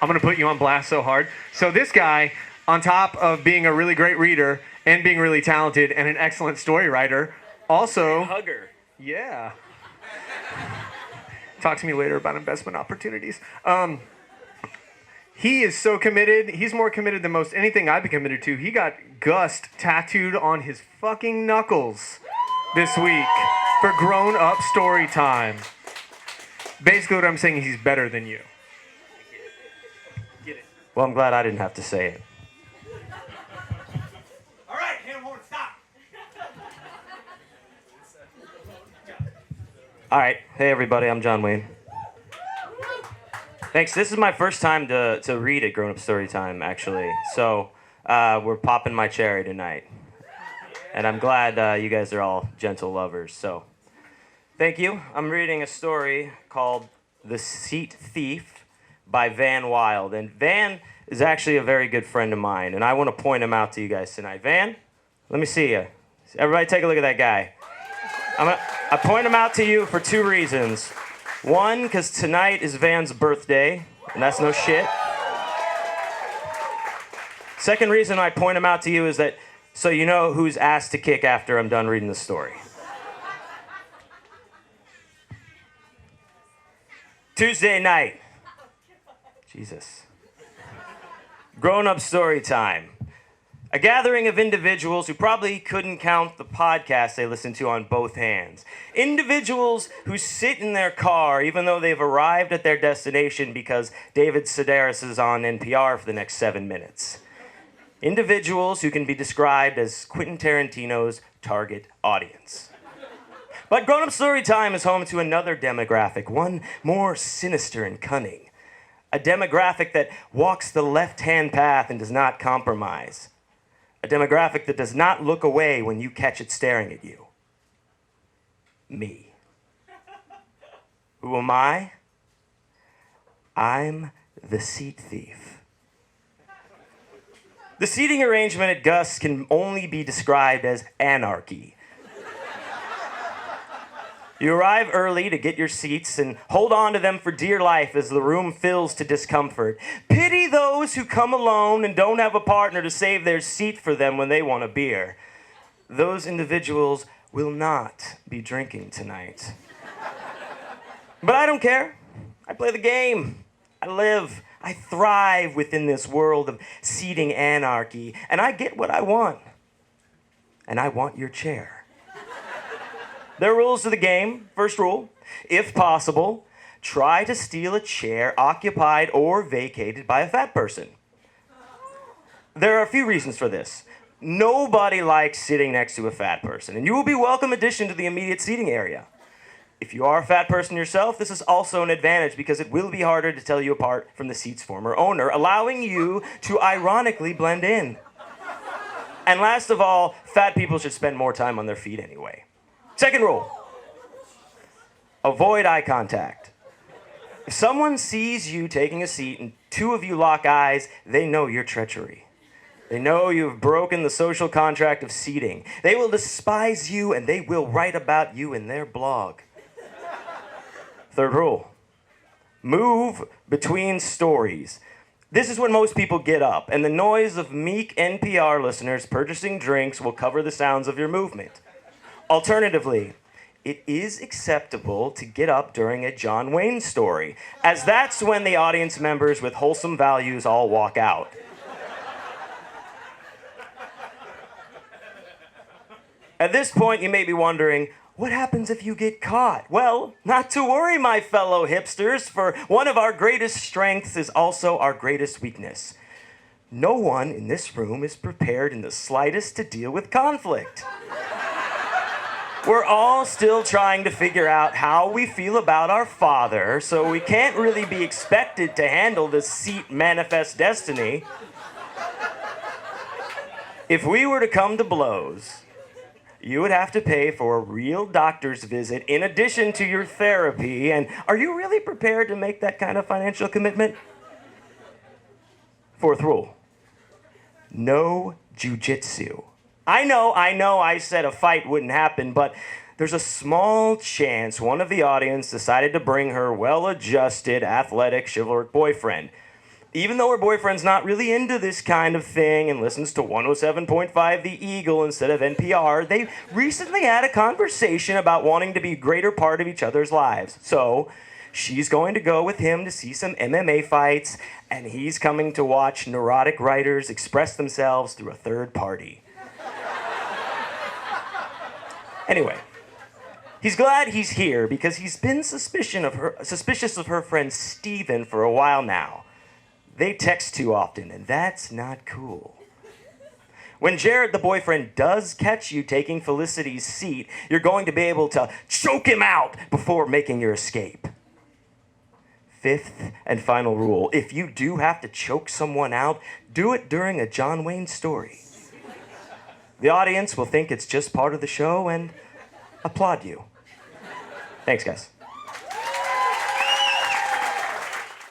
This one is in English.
I'm going to put you on blast so hard. So this guy, on top of being a really great reader and being really talented and an excellent story writer, also... Hugger. Yeah. Talk to me later about investment opportunities. He is so committed. He's more committed than most anything I've been committed to. He got Gust tattooed on his fucking knuckles this week for grown-up story time. Basically what I'm saying is he's better than you. Get it. Well, I'm glad I didn't have to say it. All right, hand horn, stop. All right. Hey, everybody. I'm John Wayne. Thanks. This is my first time to read at Grown Up Story Time, actually. So we're popping my cherry tonight. And I'm glad you guys are all gentle lovers. So thank you. I'm reading a story called The Seat Thief by Van Wilde. And Van is actually a very good friend of mine. And I want to point him out to you guys tonight. Van, let me see you. Everybody take a look at that guy. I point him out to you for two reasons. One, because tonight is Van's birthday, and that's no shit. Second reason I point him out to you is that so you know who's ass to kick after I'm done reading the story. Tuesday night. Jesus. Grown-up story time. A gathering of individuals who probably couldn't count the podcasts they listen to on both hands. Individuals who sit in their car even though they've arrived at their destination because David Sedaris is on NPR for the next 7 minutes. Individuals who can be described as Quentin Tarantino's target audience. But Grown Up Story Time is home to another demographic, one more sinister and cunning. A demographic that walks the left-hand path and does not compromise. A demographic that does not look away when you catch it staring at you. Me. Who am I? I'm the seat thief. The seating arrangement at Gus can only be described as anarchy. You arrive early to get your seats and hold on to them for dear life as the room fills to discomfort. Pity those who come alone and don't have a partner to save their seat for them when they want a beer. Those individuals will not be drinking tonight. But I don't care. I play the game. I live. I thrive within this world of seating anarchy, and I get what I want. And I want your chair. There are rules to the game. First rule, if possible, try to steal a chair occupied or vacated by a fat person. There are a few reasons for this. Nobody likes sitting next to a fat person, and you will be a welcome addition to the immediate seating area. If you are a fat person yourself, this is also an advantage because it will be harder to tell you apart from the seat's former owner, allowing you to ironically blend in. And last of all, fat people should spend more time on their feet anyway. Second rule, avoid eye contact. If someone sees you taking a seat and two of you lock eyes, they know your treachery. They know you've broken the social contract of seating. They will despise you and they will write about you in their blog. Third rule, move between stories. This is when most people get up, and the noise of meek NPR listeners purchasing drinks will cover the sounds of your movement. Alternatively, it is acceptable to get up during a John Wayne story, as that's when the audience members with wholesome values all walk out. At this point, you may be wondering, what happens if you get caught? Well, not to worry, my fellow hipsters, for one of our greatest strengths is also our greatest weakness. No one in this room is prepared in the slightest to deal with conflict. We're all still trying to figure out how we feel about our father, so we can't really be expected to handle the seat manifest destiny. If we were to come to blows, you would have to pay for a real doctor's visit in addition to your therapy, and are you really prepared to make that kind of financial commitment? Fourth rule, no jujitsu. I know, I said a fight wouldn't happen, but there's a small chance one of the audience decided to bring her well-adjusted, athletic, chivalric boyfriend. Even though her boyfriend's not really into this kind of thing and listens to 107.5 The Eagle instead of NPR, they recently had a conversation about wanting to be a greater part of each other's lives. So she's going to go with him to see some MMA fights, and he's coming to watch neurotic writers express themselves through a third party. Anyway, he's glad he's here because he's been suspicious of her friend Steven for a while now. They text too often, and that's not cool. When Jared, the boyfriend, does catch you taking Felicity's seat, you're going to be able to choke him out before making your escape. Fifth and final rule, if you do have to choke someone out, do it during a John Wayne story. The audience will think it's just part of the show and applaud you. Thanks, guys.